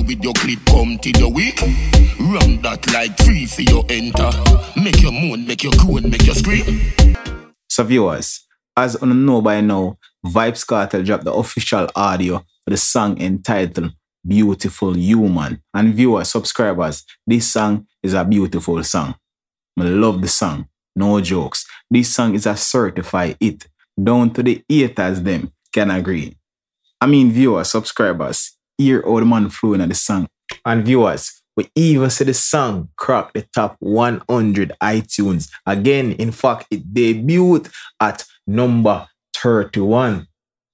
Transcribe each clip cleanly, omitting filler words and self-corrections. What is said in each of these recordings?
with your clip, come till your week. Run that like free for your enter. Make your moan, make your groan, make your scream. So viewers, as you know by now, Vybz Kartel dropped the official audio for the song entitled Beautiful Human. And viewers, subscribers, this song is a beautiful song. I love the song, no jokes. This song is a certified hit. Down to the haters them can agree. I mean viewers, subscribers, hear how the man flowing at the song. And viewers, we even see the song crack the top 100 iTunes. Again, in fact, it debuted at number 31.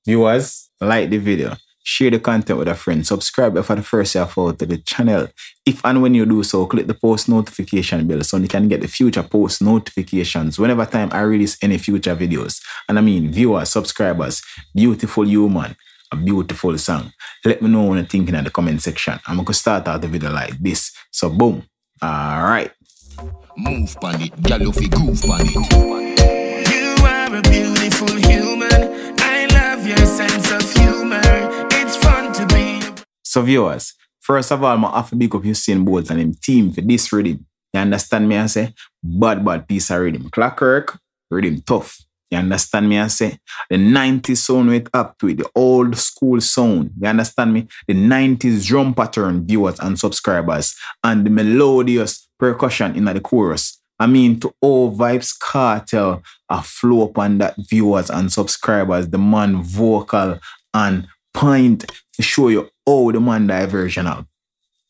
Viewers, like the video, share the content with a friend, subscribe if for the first year to the channel. If and when you do so, click the post notification bell so you can get the future post notifications whenever time I release any future videos. And I mean, viewers, subscribers, Beautiful Human, a beautiful song. Let me know what you're thinking in the comment section. I'm going to start out the video like this. So boom. Alright. Move on it, girl, you fi groove on it. You are a beautiful human. I love your sense of humor. It's fun to be. So viewers, first of all, I have to big up Usain Bolt and him team for this rhythm. You understand me? I say, bad piece of rhythm. Clockwork, rhythm tough. You understand me? I say, the 90s sound went up to it, the old school sound. You understand me? The 90s drum pattern, viewers and subscribers, and the melodious percussion in the chorus. I mean, to all Vybz Kartel, a flow upon that, viewers and subscribers, the man vocal and point to show you how the man diversional.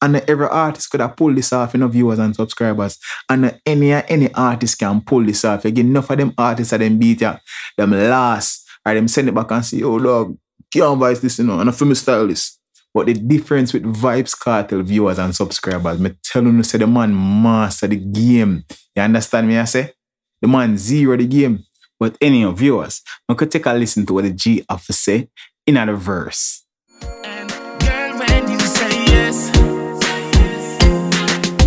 And every artist could have pulled this off, viewers and subscribers. And any artist can pull this off. You get enough of them artists that them beat you, them last, or them send it back and say, oh dog, can't buy this, and I feel me style this. But the difference with Vybz Kartel viewers and subscribers, me tell you, say the man master the game. You understand me? I say? The man zero the game. But anyhow, viewers, I could take a listen to what the G have to say in the verse. And girl, when you say yes,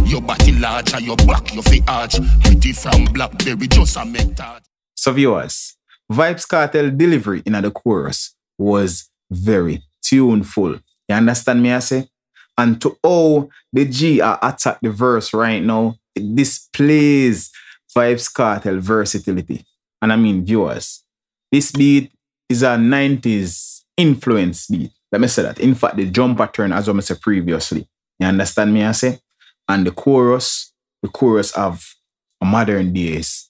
Your body large and your back, your feet arch. Pretty from Blackberry, just a make that. So viewers, Vybz Kartel delivery in the chorus was very tuneful. You understand me, I say? And to all the G attack the verse right now, it displays Vybz Kartel versatility. And I mean, viewers, this beat is a 90s influence beat. Let me say that. In fact, the drum pattern, as I said previously. You understand me, I say? And the chorus have a modern days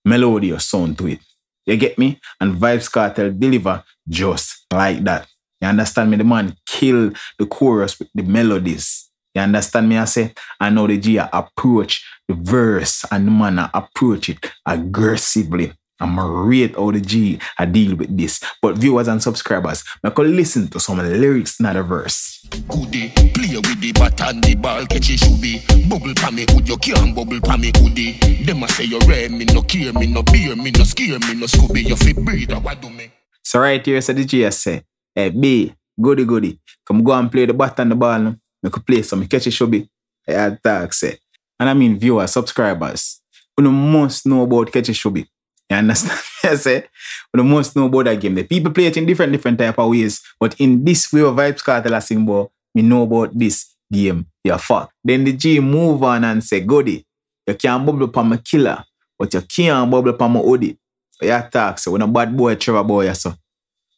melodious sound to it. You get me? And Vybz Kartel deliver just like that. You understand me? The man kill the chorus with the melodies. You understand me? I say, I know the G approach the verse and the man approach it aggressively. I'm a rate how the G I deal with this. But viewers and subscribers, I could listen to some lyrics in the verse. Goody, play with the bat and the ball, catch it should be. Bubble pa me hood, you can't bubble pa me hoodie. Them a say you rare, me no care, me no beer, me no scare, me no scooby, you fit breathe, what do me? So right here, so the G say, hey, B, goody, come go and play the bat and the ball. No? I could play some, catch it should be. I talk, say. And I mean viewers, subscribers, you must know about catch it should be. You understand? I say, we must know about that game. The people play it in different type of ways. But in this way of Vybz Kartel I sing about, me know about this game. You're fuck. Then the G move on and say, goody, you can't bubble upon my killer, but you can't bubble upon my hoodie. You talk, so when a bad boy, Trevor boy, so.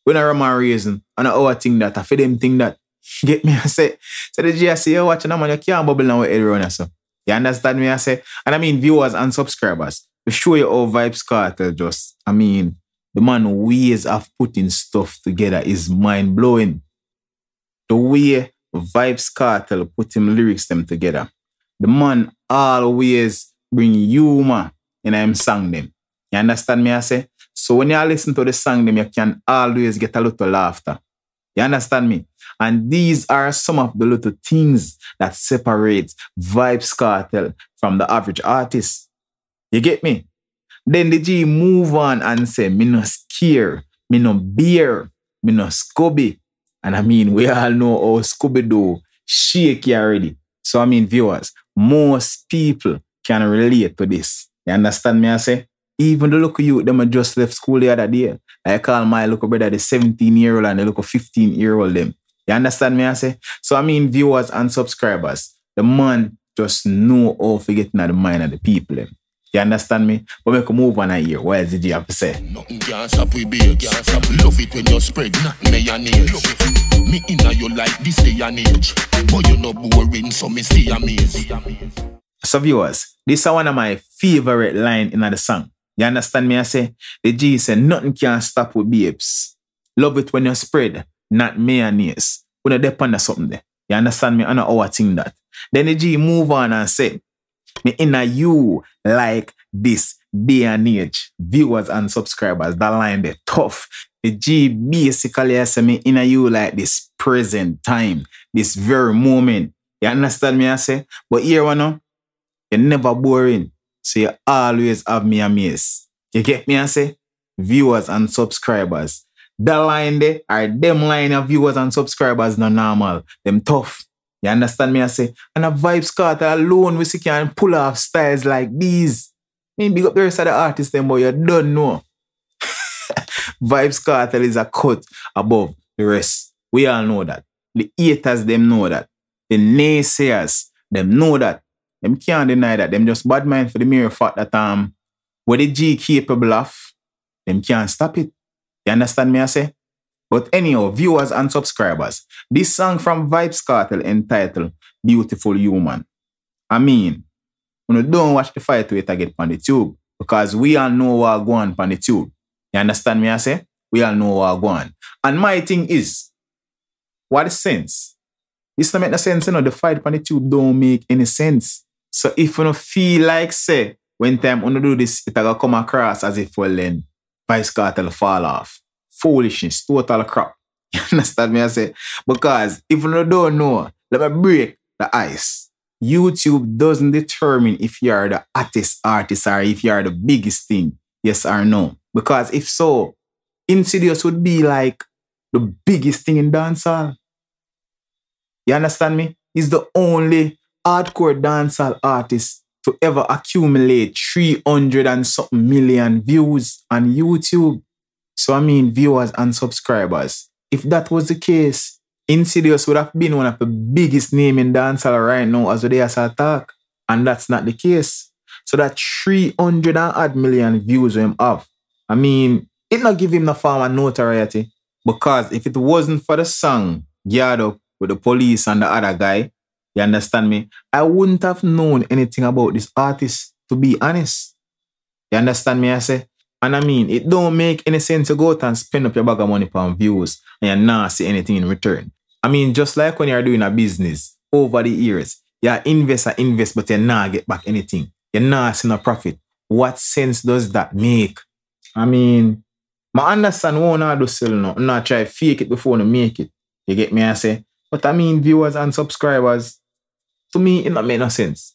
When I run my reason, I know how I think that, I feel them think that. Get me? I say, so the G I say, you watching man, you can't bubble now with everyone, so. You understand me? I say, and I mean viewers and subscribers. To show you how Vybz Kartel just, I mean, the man ways of putting stuff together is mind-blowing. The way Vybz Kartel put him lyrics them together. The man always bring humor in him song them. You understand me, I say? So when you listen to the song them, you can always get a little laughter. You understand me? And these are some of the little things that separate Vybz Kartel from the average artist. You get me? Then the G move on and say, me no scare, me no beer, me no Scooby. And I mean, we all know how Scooby-Doo shake you already. So I mean, viewers, most people can relate to this. You understand me, I say? Even the local youth, them just left school the other day. I call my local brother the 17-year-old and the local 15-year-old them. You understand me, I say? So I mean, viewers and subscribers, the man just know how to get in the mind of the people. You understand me? But make a move on here. What else did you have to say? Nothing can stop we babes. Can't stop. Love it when you spread nothing mayonnaise. Me inna you like this day and age. But you no boring, so me stay amazed. So viewers, this is one of my favorite line in the song. You understand me? I say, the G said, nothing can stop with babes. Love it when you spread, not mayonnaise. When you depend on something there. You understand me? I know how I think that. Then the G move on and say, me inna you like this day and age. Viewers and subscribers, that line there, tough. The G basically say me inna you like this present time, this very moment. You understand me? I say, but here one know, you're never boring. So you always have me amazed. You get me? I say, viewers and subscribers. That line there, are them line of viewers and subscribers not normal. Them tough. You understand me? I say, and a Vybz Kartel alone, we see can pull off styles like these. I mean, big up the rest of the artists, them, but you don't know. Vybz Kartel is a cut above the rest. We all know that. The haters, them know that. The naysayers, them know that. Them can't deny that. Them just bad mind for the mere fact that what the G capable of, them can't stop it. You understand me, I say? But anyhow, viewers and subscribers, this song from Vybz Kartel entitled Beautiful Human. I mean, when you don't watch the fight with it again on the tube, because we all know what go on the tube. You understand me, I say? We all know what go on. And my thing is, what is sense? This don't make no sense, you know, the fight on the tube don't make any sense. So if you don't feel like, say, when time you do this, it will come across as if, well, then, Vybz Kartel fall off. Foolishness, total crap. You understand me, I say? Because if you don't know, let me break the ice. YouTube doesn't determine if you are the artist or if you are the biggest thing, yes or no. Because if so, Insidious would be like the biggest thing in dancehall. You understand me? He's the only hardcore dancehall artist to ever accumulate 300 and something million views on YouTube. So I mean, viewers and subscribers, if that was the case, Insidious would have been one of the biggest names in dancehall right now as they talk. And that's not the case. So that 300 and odd million views we have, I mean, it not give him the form of notoriety. Because if it wasn't for the song, Geared Up with the Police and the other guy, you understand me? I wouldn't have known anything about this artist, to be honest. You understand me, I say? And I mean, it don't make any sense to go out and spend up your bag of money on views and you not see anything in return. I mean, just like when you're doing a business over the years, you invest, but you not get back anything. You not see no profit. What sense does that make? I mean, I understand what I do sell now. I'm not try to fake it before I make it. You get me, I say? But I mean, viewers and subscribers, to me, it not make no sense.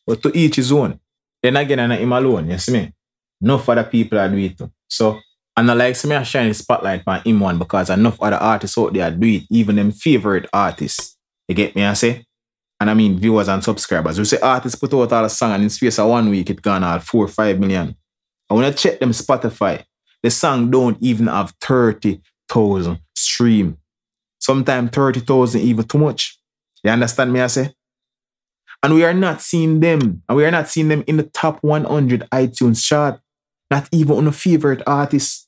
But to each his own. Then again, I'm not him alone, you see me? Enough other people are doing it too. So, and I like some I shine the spotlight on him one because enough other artists out there do it, even them favorite artists. You get me, I say? And I mean, viewers and subscribers. We say artists put out all the song and in space of 1 week, it gone all 4 or 5 million. And when I check them Spotify, the song don't even have 30,000 stream. Sometimes 30,000 even too much. You understand me, I say? And we are not seeing them. And we are not seeing them in the top 100 iTunes chart. Not even on a favorite artist.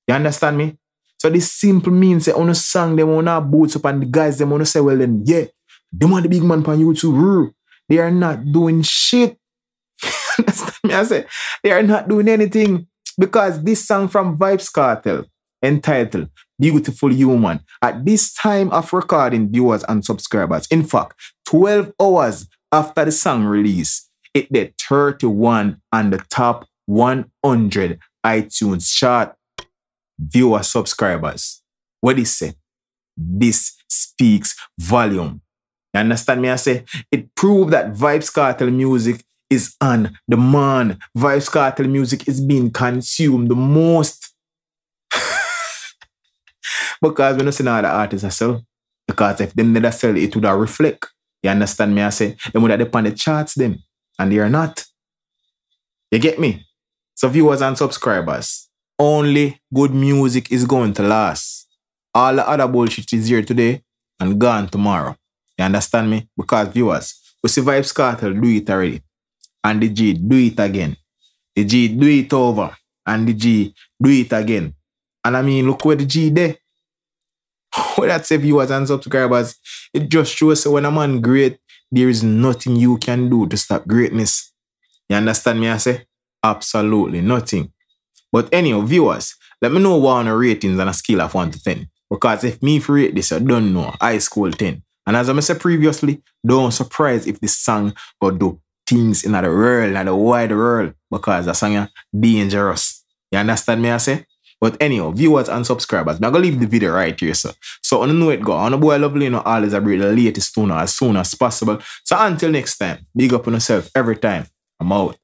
You understand me? So this simple means that on a song, they want to boots up and the guys, they want to say, well then, yeah, they want the big man on YouTube. They are not doing shit. Understand me? I say, they are not doing anything. Because this song from Vybz Kartel, entitled Beautiful Human, at this time of recording, viewers and subscribers, in fact, 12 hours after the song release, it did 31 on the top 100 iTunes chart. Viewer subscribers, what is it? This speaks volume. You understand me? I say it proved that Vybz Kartel music is on demand. Vybz Kartel music is being consumed the most. Because we don't see other artists that sell. Because if them never sell, it would have reflect. You understand me? I say them would have depend on the charts them. And they are not. You get me? So viewers and subscribers, only good music is going to last. All the other bullshit is here today. and gone tomorrow. You understand me? Because viewers, we see Vybz Kartel do it already. And the G do it again. The G do it over. And the G do it again. And I mean, look where the G there. What that say, viewers and subscribers, it just shows that when a man great, there is nothing you can do to stop greatness. You understand me, I say? Absolutely nothing. But anyhow, viewers, let me know what on the ratings on a scale of 1 to 10. Because if me for rate this, I don't know, I score 10. And as I said previously, don't surprise if this song will do things in the world, in the wide world, because the song is dangerous. You understand me, I say? But anyhow, viewers and subscribers, I'm going to leave the video right here, so. So, I know it go. On the boy lovely, you know, always I bring the latest tune as soon as possible. So, until next time, big up on yourself every time. I'm out.